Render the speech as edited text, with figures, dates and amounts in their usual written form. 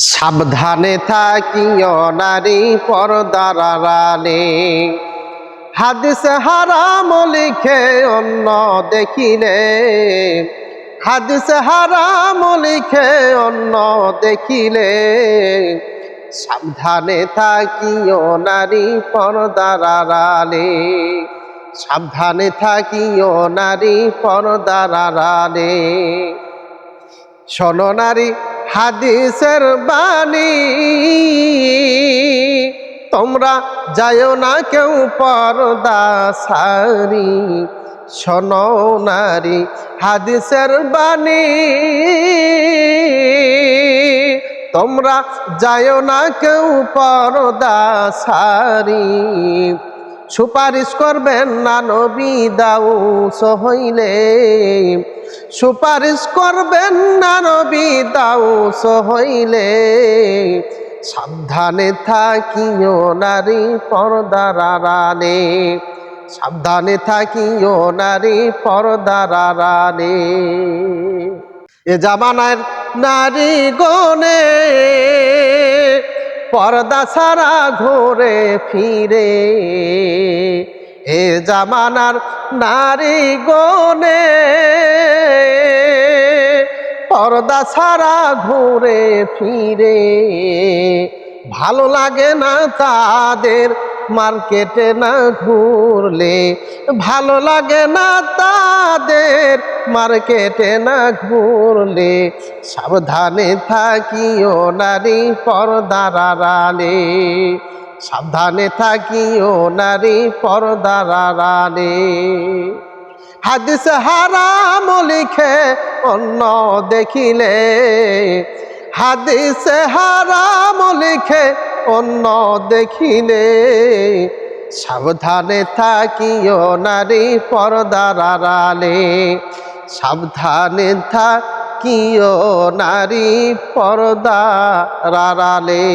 সাবধানে থাকিও নারী পর্দার আড়ালে। হাদিস হারাম লিখে অন্য দেখিলে, হাদিস হারাম লিখে অন্য দেখিলে, সাবধানে থাকিও নারী পর্দার আড়ালে। সাবধানে থাকিও নারী পর্দার আড়ালে। শোনো নারী হাদিসের বাণী, তোমরা যাও না কেউ পর্দা সারি। শোনো নারী হাদিসের বাণী, তোমরা যাও না কেউ পর্দা সারি। সুপারিশ করবেন না নবী দাউস হইলে, সুপারিশ করবেন না নবী দাউস হইলে, সাবধানে থাকিও নারী পর্দার আড়ালে। সাবধানে থাকিও নারী পর্দার আড়ালে। এ জামানার নারী গনে পর্দা ছাড়া ঘুরে ফিরে। এ জামানার নারী গনে পর্দা ছাড়া ঘুরে ফিরে। ভালো লাগে না তাদের মার্কেটে না ঘুরলে, ভালো লাগে না তাদের মার্কেটে না ঘুরলে। সাবধানে থাকিও নারী পর্দার আড়ালে। সাবধানে থাকিও নারী পর্দার আড়ালে। হাদিস হারাম লিখে অন্য দেখিলে, হাদিস হারাম লিখে অন্য দেখিলে, সাবধানে থাকিও নারী পর্দার আড়ালে। সাবধানে থাকিও নারী পর্দার আড়ালে।